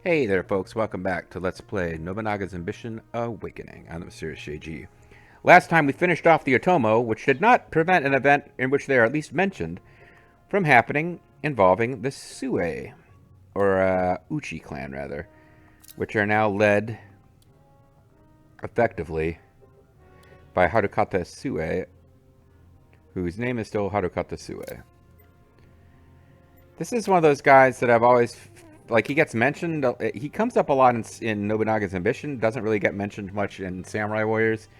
Hey there, folks. Welcome back to Let's Play Nobunaga's Ambition Awakening. I'm the Mysterious JG. Last time we finished off the Otomo, which did not prevent an event in which they are at least mentioned from happening involving the Sue, or Uchi clan, rather, which are now led, effectively, by Harukata Sue, whose name is still Harukata Sue. This is one of those guys that I've always... Like, he gets mentioned, he comes up a lot in Nobunaga's Ambition, doesn't really get mentioned much in Samurai Warriors,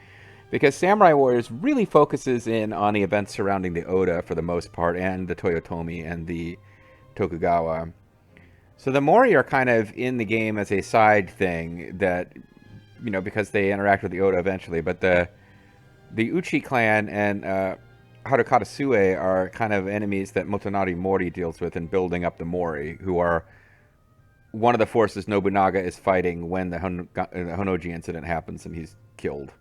because Samurai Warriors really focuses in on the events surrounding the Oda for the most part, and the Toyotomi and the Tokugawa. So the Mori are kind of in the game as a side thing that, you know, because they interact with the Oda eventually, but the Uchi clan and Harukata Sue are kind of enemies that Motonari Mori deals with in building up the Mori, who are one of the forces Nobunaga is fighting when the Honoji incident happens and he's killed.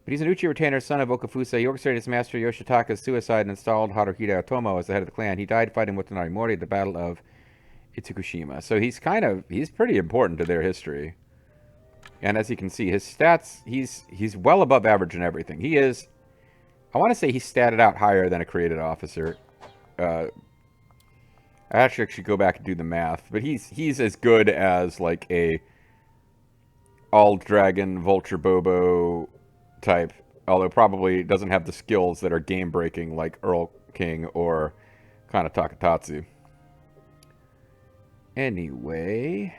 But he's an Uchi retainer, son of Okafusa. He orchestrated his master Yoshitaka's suicide and installed Haruhide Otomo as the head of the clan. He died fighting Motonari Mori at the Battle of Itsukushima. So he's pretty important to their history. And as you can see, his stats, he's well above average in everything. He is, I want to say he's statted out higher than a created officer. I actually should go back and do the math, but he's as good as like a all dragon vulture bobo type, although probably doesn't have the skills that are game breaking like Earl King or Kana Takatatsu. Anyway,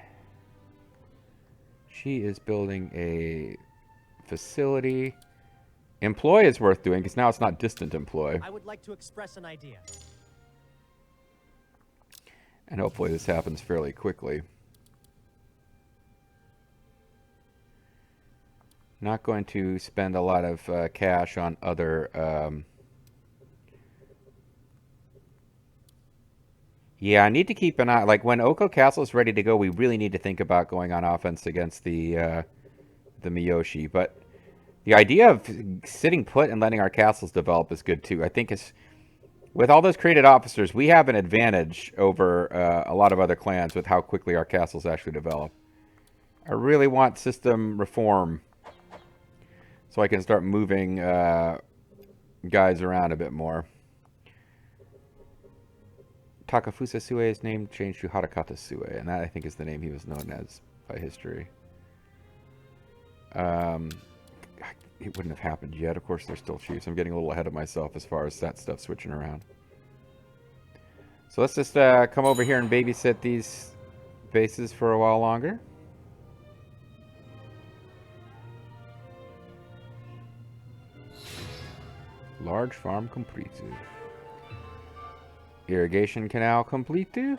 she is building a facility. Employ is worth doing because now it's not distant employ. I would like to express an idea. And hopefully this happens fairly quickly. Not going to spend a lot of cash on other... Yeah, I need to keep an eye... Like, when Oko Castle is ready to go, we really need to think about going on offense against the Miyoshi. But the idea of sitting put and letting our castles develop is good, too. I think it's... With all those created officers, we have an advantage over a lot of other clans with how quickly our castles actually develop. I really want system reform so I can start moving guys around a bit more. Takafusa Sue's name changed to Harakata Sue, and that I think is the name he was known as by history. It wouldn't have happened yet. Of course, they're still chiefs. I'm getting a little ahead of myself as far as that stuff switching around. So let's just come over here and babysit these bases for a while longer. Large farm completed. Irrigation canal completed.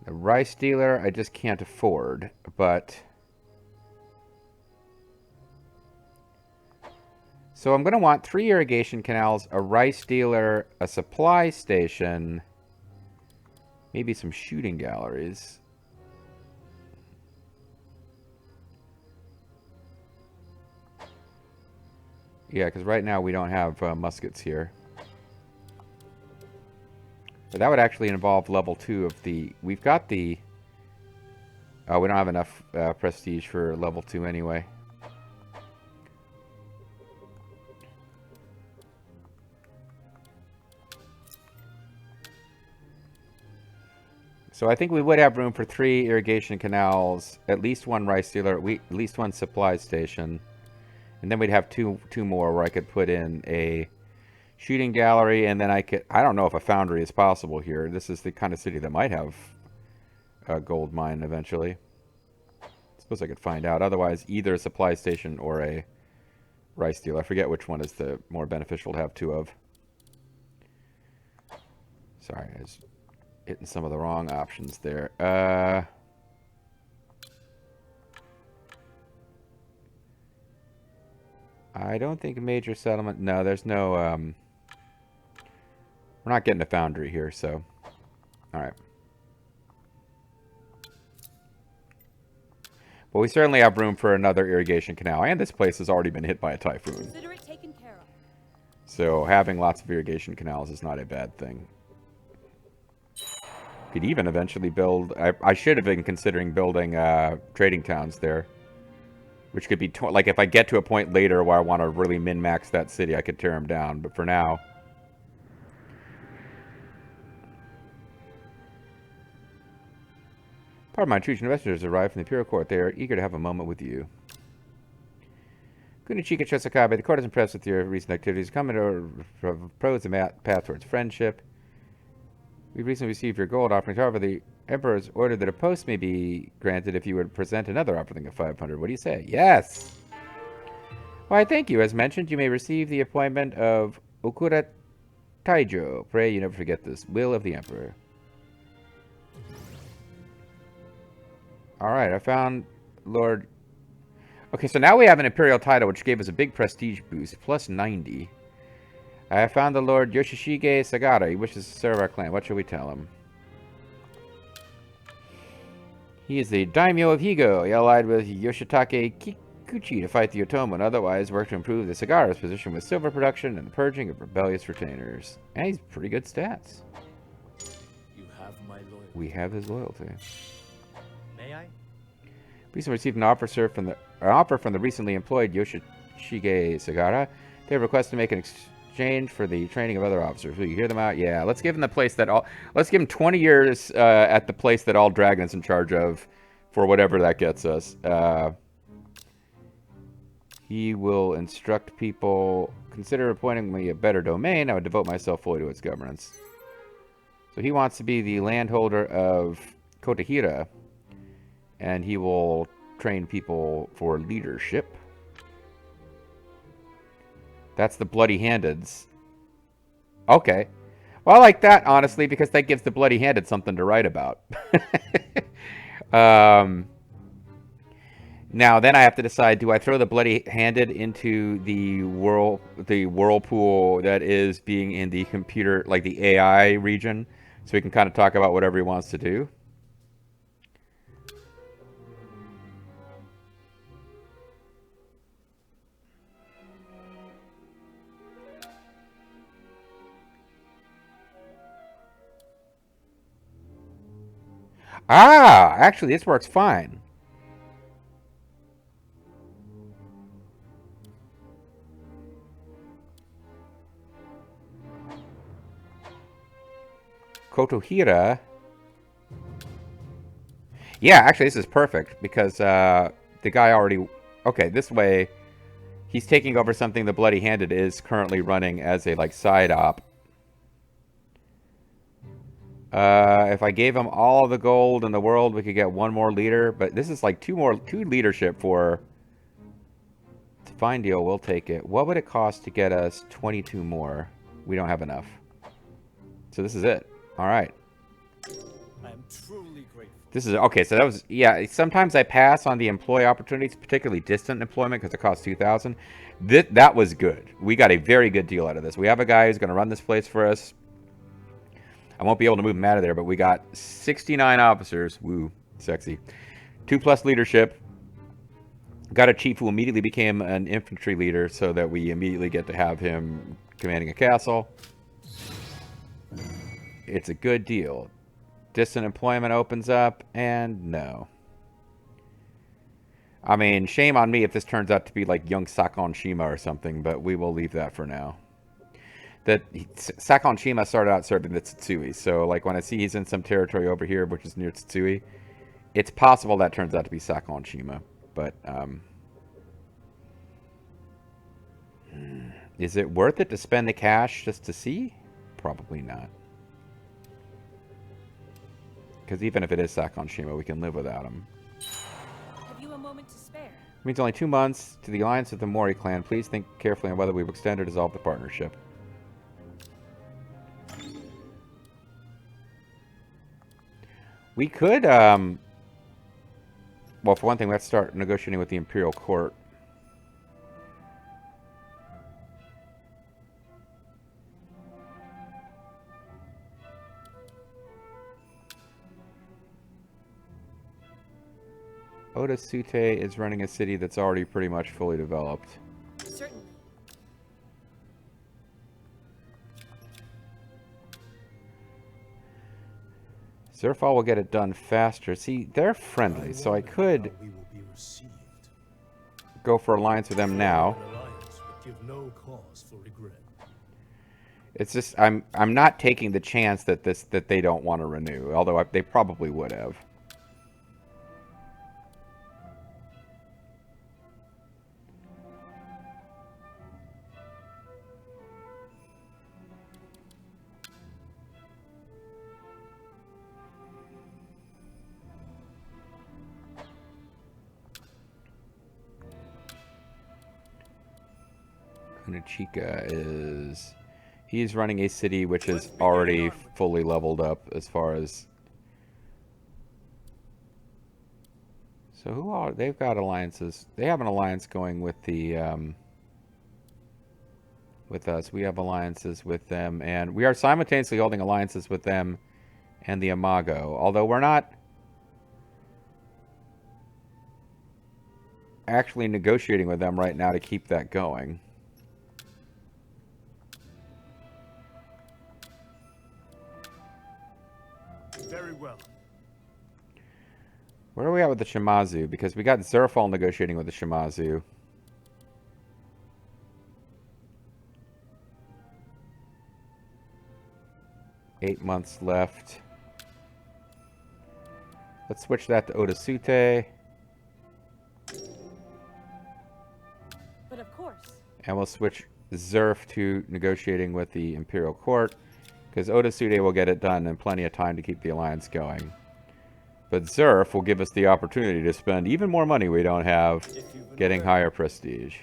The rice dealer I just can't afford, but... So I'm going to want 3 irrigation canals, a rice dealer, a supply station, maybe some shooting galleries. Yeah, because right now we don't have muskets here. But that would actually involve level 2 of the... We've got the... Oh, we don't have enough prestige for level 2 anyway. So I think we would have room for 3 irrigation canals, at least 1 rice dealer, at least 1 supply station. And then we'd have two more where I could put in a shooting gallery, and then I don't know if a foundry is possible here. This is the kind of city that might have a gold mine eventually. I suppose I could find out. Otherwise, either a supply station or a rice dealer. I forget which one is the more beneficial to have 2 of. Sorry, I was hitting some of the wrong options there. I don't think a major settlement... No, there's no... We're not getting a foundry here, so... Alright. But we certainly have room for another irrigation canal, and this place has already been hit by a typhoon. Consider it taken care of. So having lots of irrigation canals is not a bad thing. Could even eventually build... I should have been considering building trading towns there. Which could be... like, if I get to a point later where I want to really min-max that city, I could tear them down. But for now... Part of my intrusion investors arrived from the Imperial Court. They are eager to have a moment with you. Kunichika Chosakabe, the court is impressed with your recent activities. Coming to propose a path towards friendship. We recently received your gold offering. However, the Emperor has ordered that a post may be granted if you would present another offering of 500. What do you say? Yes! Why, thank you. As mentioned, you may receive the appointment of Okura Taijo. Pray you never forget this. Will of the Emperor. Alright, I found Lord... Okay, so now we have an Imperial title, which gave us a big prestige boost. Plus 90. I found the Lord Yoshishige Sagara. He wishes to serve our clan. What shall we tell him? He is the daimyo of Higo. He allied with Yoshitake Kikuchi to fight the Otomo, and otherwise worked to improve the Sagara's position with silver production and the purging of rebellious retainers. And he's pretty good stats. You have my loyalty. We have his loyalty. May I? Recently received an offer from the recently employed Yoshishige Sagara. They request to make an exchange for the training of other officers. Will you hear them out? Yeah, let's give him the place that all... Let's give him 20 years at the place that all Dragon is in charge of for whatever that gets us. He will instruct people. Consider appointing me a better domain. I would devote myself fully to its governance. So he wants to be the landholder of Kotahira. And he will train people for leadership. That's the bloody-handeds. Okay. Well, I like that, honestly, because that gives the bloody-handed something to write about. Now, then I have to decide, do I throw the bloody-handed into the whirlpool that is being in the computer, like the AI region, so he can kind of talk about whatever he wants to do? Ah, actually, this works fine. Kotohira. Yeah, actually, this is perfect because the guy already... Okay, this way, he's taking over something the Bloody-Handed is currently running as a, like, side op. If I gave him all the gold in the world, we could get one more leader. But this is like two leadership for... It's a fine deal. We'll take it. What would it cost to get us 22 more? We don't have enough. So this is it. All right. I am truly grateful. This is... Okay, so that was... Yeah, sometimes I pass on the employee opportunities, particularly distant employment, because it costs 2,000. That was good. We got a very good deal out of this. We have a guy who's going to run this place for us. I won't be able to move him out of there, but we got 69 officers. Woo, sexy. 2+ leadership. Got a chief who immediately became an infantry leader so that we immediately get to have him commanding a castle. It's a good deal. Distant employment opens up, and no. I mean, shame on me if this turns out to be like young Sakon Shima or something, but we will leave that for now. That Sakon Shima started out serving the Tsutsui, so like when I see he's in some territory over here, which is near Tsutsui, it's possible that turns out to be Sakon Shima. But is it worth it to spend the cash just to see? Probably not. Because even if it is Sakon Shima, we can live without him. Have you a moment to spare? It means only 2 months to the alliance with the Mori clan. Please think carefully on whether we will extend or dissolve the partnership. We could, well, for one thing, let's start negotiating with the Imperial Court. Oda Sute is running a city that's already pretty much fully developed. Certainly. Zerfall will get it done faster. See, they're friendly, so I could We will be received. go for alliance with them now. An alliance would give no cause for regret. It's just I'm not taking the chance that they don't want to renew, although they probably would have. Kunachika is... He's running a city which is already fully leveled up as far as... So who are... They've got alliances. They have an alliance going with the... with us. We have alliances with them. And we are simultaneously holding alliances with them and the Amago. Although we're not... actually negotiating with them right now to keep that going. Very well. Where are we at with the Shimazu? Because we got Zerfall negotiating with the Shimazu. Eight months left. Let's switch that to Oda Sute. But of course. And we'll switch Zerf to negotiating with the Imperial Court. Because Oda Sute will get it done in plenty of time to keep the alliance going. But Zerf will give us the opportunity to spend even more money we don't have getting higher prestige.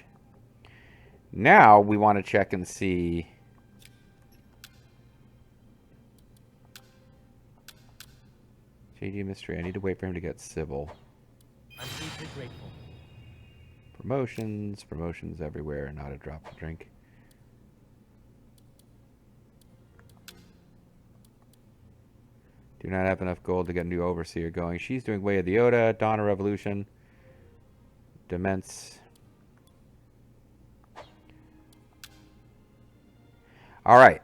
Now we want to check and see... JD Mystery, I need to wait for him to get civil. I'm deeply grateful. Promotions, promotions everywhere, not a drop to drink. Do not have enough gold to get a new overseer going. She's doing Way of the Oda, Dawn of Revolution, Demence. Alright.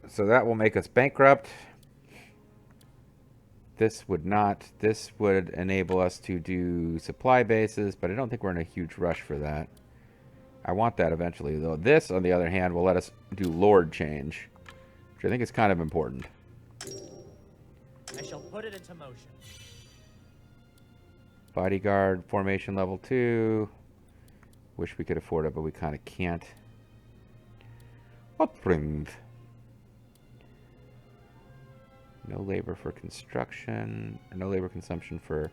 So that will make us bankrupt. This would not. This would enable us to do supply bases, but I don't think we're in a huge rush for that. I want that eventually, though. This, on the other hand, will let us do Lord change, which I think is kind of important. I shall put it into motion. Bodyguard formation level 2. Wish we could afford it, but we kind of can't. Upbring. No labor for construction. No labor consumption for...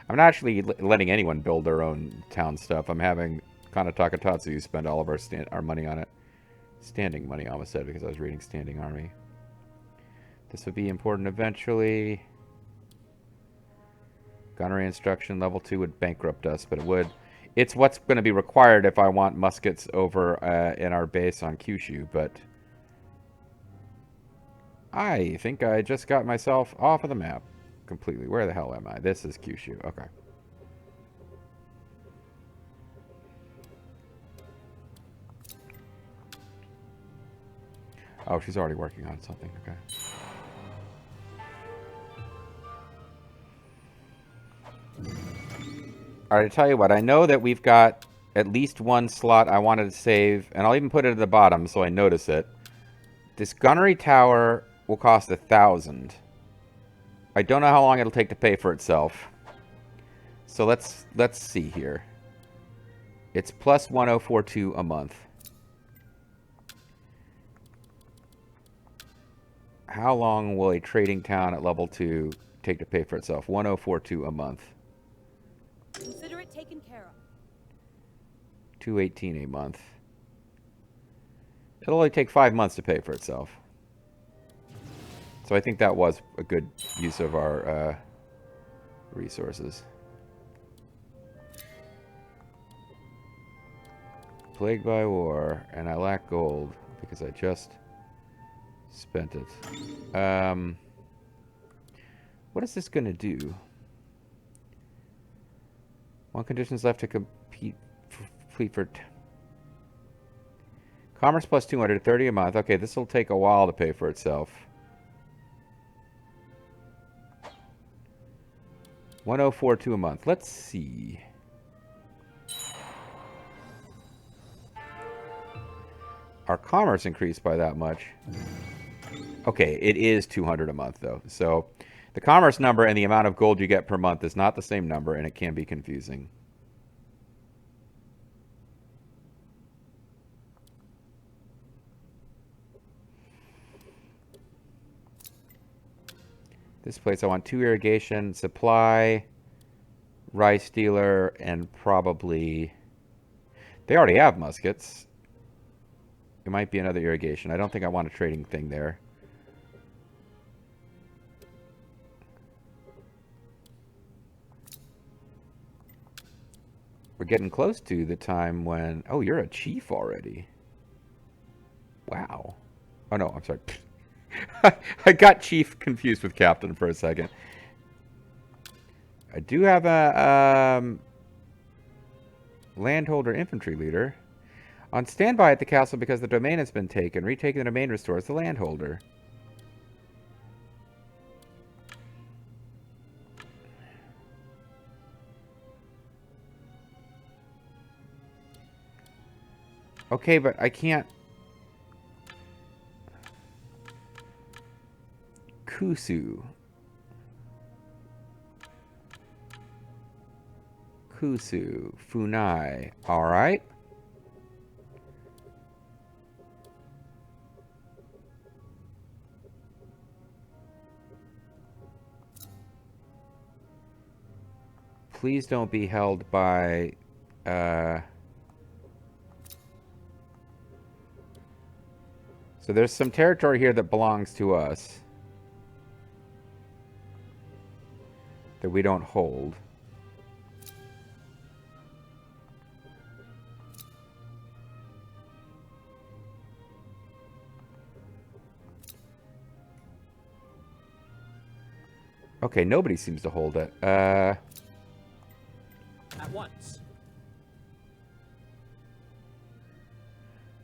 I'm not actually letting anyone build their own town stuff. I'm having Kana Takatatsu spend all of our money on it. Standing money, I almost said, because I was reading Standing Army. This would be important eventually. Gunnery instruction level 2 would bankrupt us, but it would... It's what's going to be required if I want muskets over in our base on Kyushu, but... I think I just got myself off of the map completely. Where the hell am I? This is Kyushu. Okay. Oh, she's already working on something. Okay. Alright, I tell you what. I know that we've got at least one slot I wanted to save, and I'll even put it at the bottom so I notice it. This gunnery tower will cost 1,000. I don't know how long it'll take to pay for itself. So let's see here. It's plus 1042 a month. How long will a trading town at level 2 take to pay for itself? 1042 a month. Consider it taken care of. 218 a month. It'll only take 5 months to pay for itself. So I think that was a good use of our resources. Plagued by war, and I lack gold because I just spent it. What is this going to do? One condition's left to complete for... Commerce plus 230 a month. Okay, this will take a while to pay for itself. 1042 a month. Let's see. Our commerce increased by that much. Okay, it is 200 a month, though. So the commerce number and the amount of gold you get per month is not the same number, and it can be confusing. This place, I want 2 irrigation, supply, rice dealer, and probably... They already have muskets. It might be another irrigation. I don't think I want a trading thing there. We're getting close to the time when... Oh, you're a chief already. Wow. Oh, no, I'm sorry. I got chief confused with captain for a second. I do have a landholder infantry leader. On standby at the castle because the domain has been taken. Retaking the domain restores the landholder. Okay, but I can't... Kusu. Kusu. Funai. Alright. Please don't be held by... So there's some territory here that belongs to us. That we don't hold. Okay, nobody seems to hold it. At once.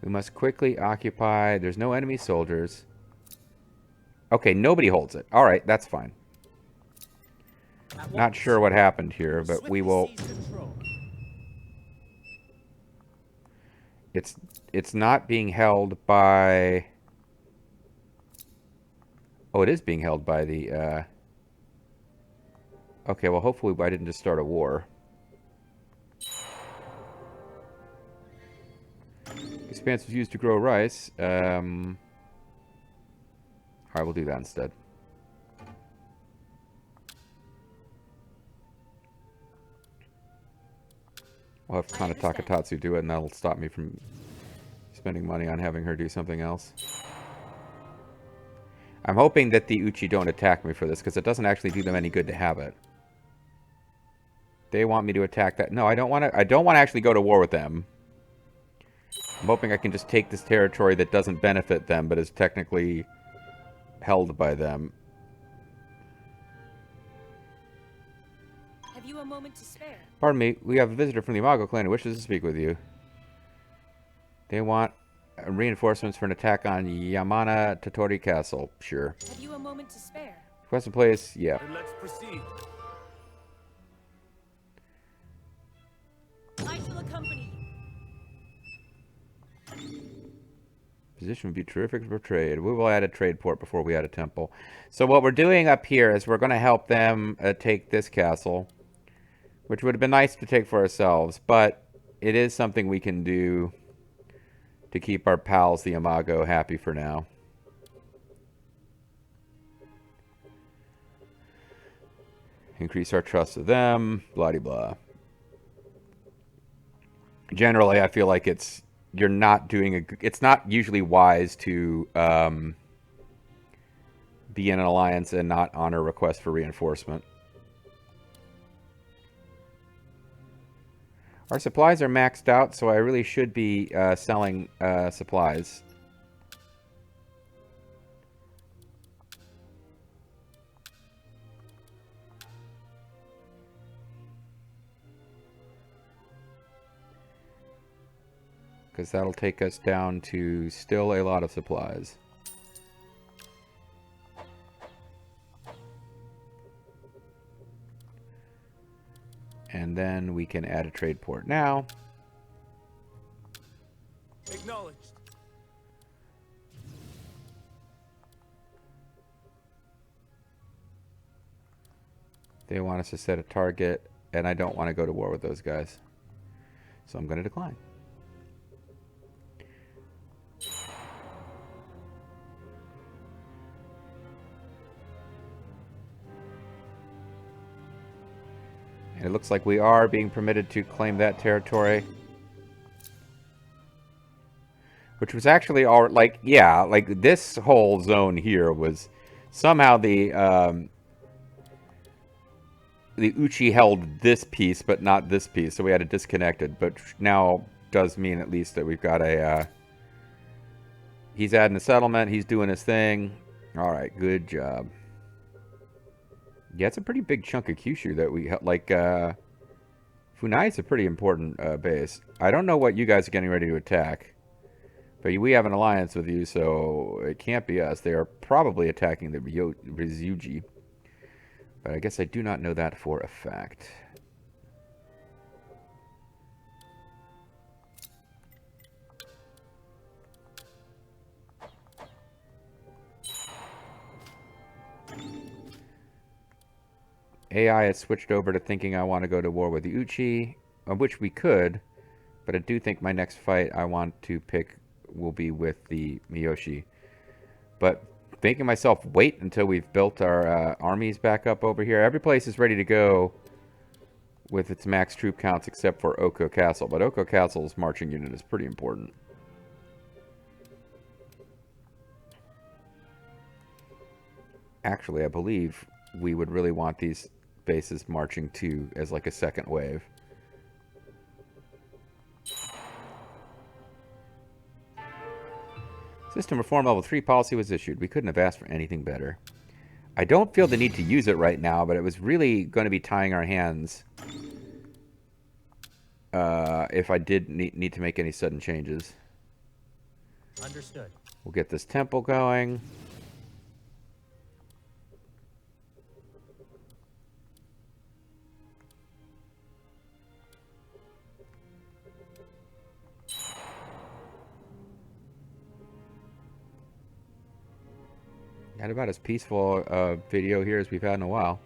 We must quickly occupy. There's no enemy soldiers. Okay, nobody holds it. All right, that's fine. Not sure what happened here, but we will... It's not being held by... Oh, it is being held by the... Okay, well, hopefully I didn't just start a war. Expanse was used to grow rice. Alright, we'll do that instead. We'll have Kana Takatatsu do it, and that'll stop me from spending money on having her do something else. I'm hoping that the Uchi don't attack me for this, because it doesn't actually do them any good to have it. They want me to attack that. No, I don't want to. I don't want to actually go to war with them. I'm hoping I can just take this territory that doesn't benefit them, but is technically held by them. Have you a moment to spare? Pardon me, we have a visitor from the Amago clan who wishes to speak with you. They want reinforcements for an attack on Yamana Totori Castle. Sure. Have you a moment to spare? Request a place? Yeah. Then let's proceed. I shall accompany you. Position would be terrific for trade. We will add a trade port before we add a temple. So what we're doing up here is we're going to help them take this castle, which would have been nice to take for ourselves, but it is something we can do to keep our pals, the Amago, happy for now. Increase our trust of them, blah-de-blah. Generally, I feel like you're not doing it's not usually wise to be in an alliance and not honor requests for reinforcement. Our supplies are maxed out, so I really should be selling supplies. because that'll take us down to still a lot of supplies. And then we can add a trade port now. Acknowledged. They want us to set a target, and I don't want to go to war with those guys. So I'm going to decline. And it looks like we are being permitted to claim that territory. Which was actually all, like, yeah, like this whole zone here was somehow the Uchi held this piece, but not this piece, so we had it disconnected. But now does mean at least that we've got a, he's adding a settlement, he's doing his thing. All right, good job. Yeah, it's a pretty big chunk of Kyushu that we, like, Funai is a pretty important base. I don't know what you guys are getting ready to attack, but we have an alliance with you, so it can't be us. They are probably attacking the Ryuji. But I guess I do not know that for a fact. AI has switched over to thinking I want to go to war with the Uchi, which we could, but I do think my next fight I want to pick will be with the Miyoshi. But making myself wait until we've built our armies back up over here. Every place is ready to go with its max troop counts except for Oko Castle. But Oko Castle's marching unit is pretty important. Actually, I believe we would really want these bases marching too as like a second wave. System Reform Level 3 policy was issued. We couldn't have asked for anything better. I don't feel the need to use it right now, but it was really going to be tying our hands if I did need to make any sudden changes. Understood. We'll get this temple going. Had about as peaceful a video here as we've had in a while.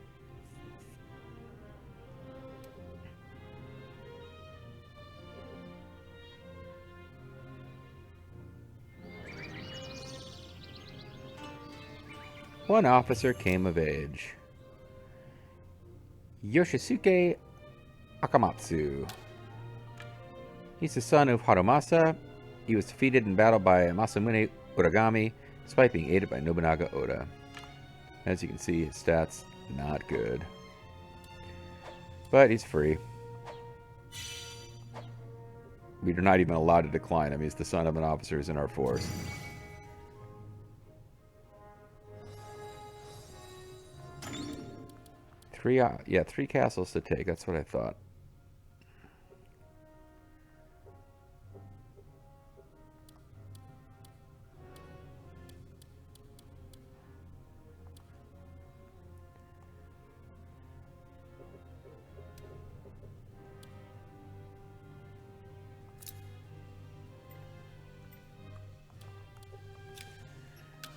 One officer came of age. Yoshisuke Akamatsu. He's the son of Harumasa. He was defeated in battle by Masamune Uragami, despite being aided by Nobunaga Oda. As you can see, his stats, not good. But he's free. We are not even allowed to decline him. He's the son of an officer who's in our force. Three castles to take. That's what I thought.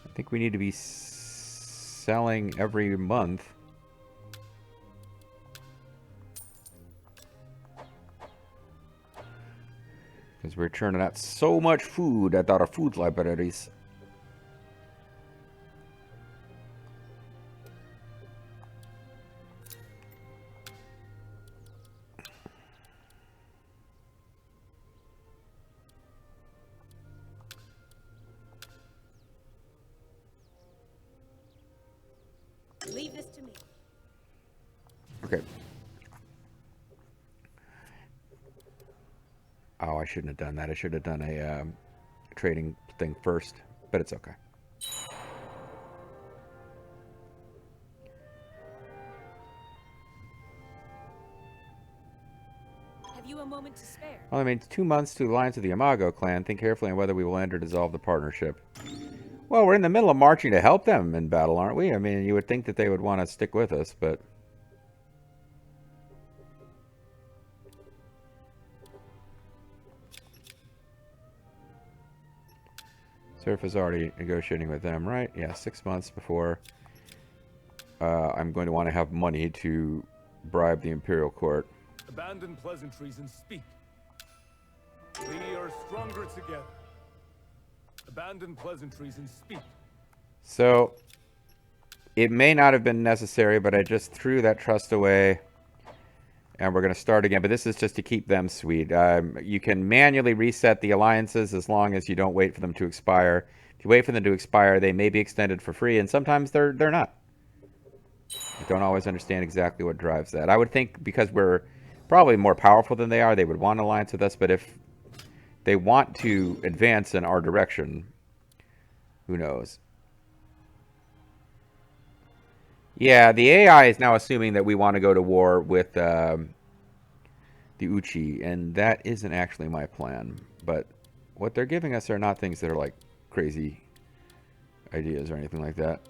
I think we need to be selling every month. Because we're churning out so much food at our food libraries. Leave this to me. Okay. Oh, I shouldn't have done that. I should have done a trading thing first, but it's okay. Have you a moment moment to spare. Only remains 2 months to the alliance of the Amago clan. Think carefully on whether we will end or dissolve the partnership. Well, we're in the middle of marching to help them in battle, aren't we? I mean, you would think that they would want to stick with us, but... Surf is already negotiating with them, right? Yeah, 6 months before I'm going to want to have money to bribe the Imperial Court. Abandon pleasantries and speak. We are stronger together. Abandon pleasantries and speak. So, it may not have been necessary, but I just threw that trust away. And we're going to start again, but this is just to keep them sweet. You can manually reset the alliances as long as you don't wait for them to expire. If you wait for them to expire, they may be extended for free, and sometimes they're not. I don't always understand exactly what drives that. I would think because we're probably more powerful than they are, they would want an alliance with us, but if they want to advance in our direction, who knows? Yeah, the AI is now assuming that we want to go to war with the Uchi, and that isn't actually my plan. But what they're giving us are not things that are like crazy ideas or anything like that.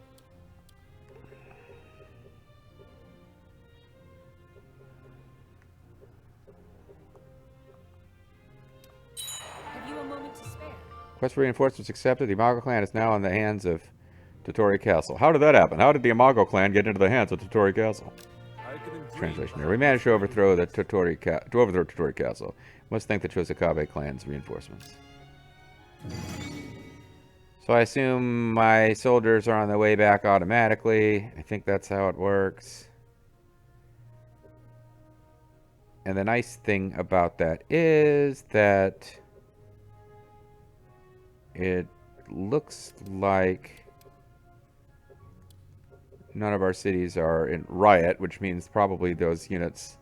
Have you a moment to spare? Quest for reinforcements accepted. The Amago clan is now in the hands of Tottori Castle. How did that happen? How did the Amago clan get into the hands of Tottori Castle? Translation here. We managed to overthrow Tottori Castle. Must thank the Chosakabe clan's reinforcements. So I assume my soldiers are on their way back automatically. I think that's how it works. And the nice thing about that is that it looks like none of our cities are in riot, which means probably those units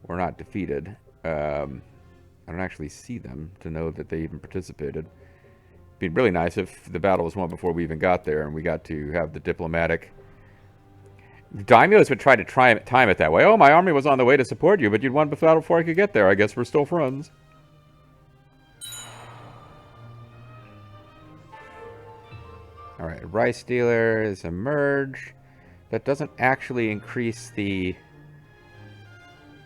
were not defeated. I don't actually see them to know that they even participated. It'd be really nice if the battle was won before we even got there and we got to have the diplomatic... Daimyos would try to time it that way. Oh, my army was on the way to support you, but you'd won the battle before I could get there. I guess we're still friends. Alright, rice dealers emerge. That doesn't actually increase the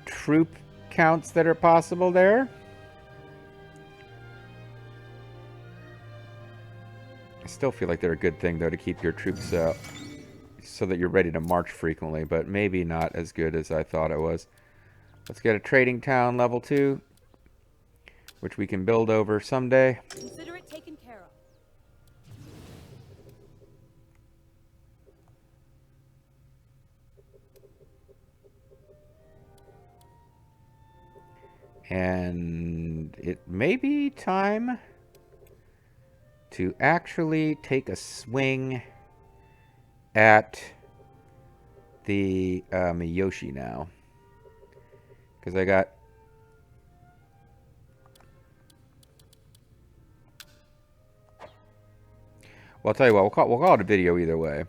troop counts that are possible there. I still feel like they're a good thing, though, to keep your troops up so that you're ready to march frequently, but maybe not as good as I thought it was. Let's get a trading town level 2, which we can build over someday. Consider it taken care of. And it may be time to actually take a swing at the Miyoshi now. Because I got... Well, I'll tell you what, we'll call it a video either way.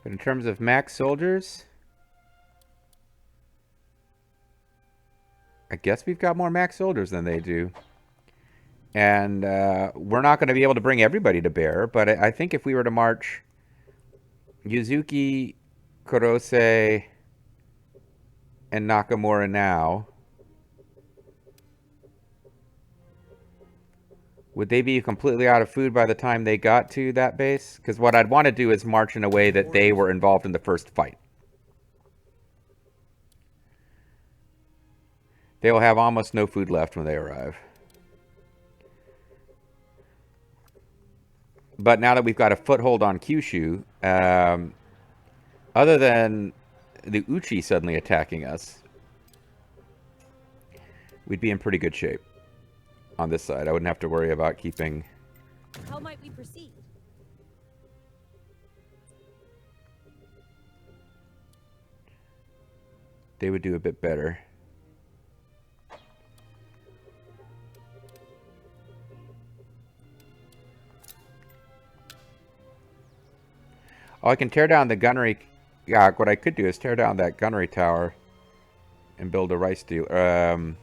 But in terms of max soldiers, I guess we've got more max soldiers than they do. And we're not going to be able to bring everybody to bear, but I think if we were to march Yuzuki, Kurose, and Nakamura now, would they be completely out of food by the time they got to that base? Because what I'd want to do is march in a way that they were involved in the first fight. They will have almost no food left when they arrive. But now that we've got a foothold on Kyushu, other than the Uchi suddenly attacking us, we'd be in pretty good shape on this side. I wouldn't have to worry about keeping... How might we proceed? They would do a bit better. Oh, I can tear down the gunnery. Yeah, what I could do is tear down that gunnery tower and build a rice dealer.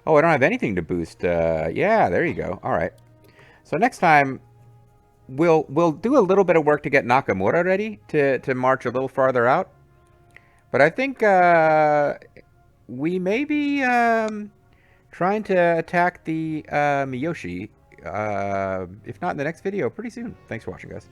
Oh, I don't have anything to boost. Yeah, there you go. All right. So next time, we'll do a little bit of work to get Nakamura ready to march a little farther out. But I think we may be trying to attack the Miyoshi. If not in the next video, pretty soon. Thanks for watching, guys.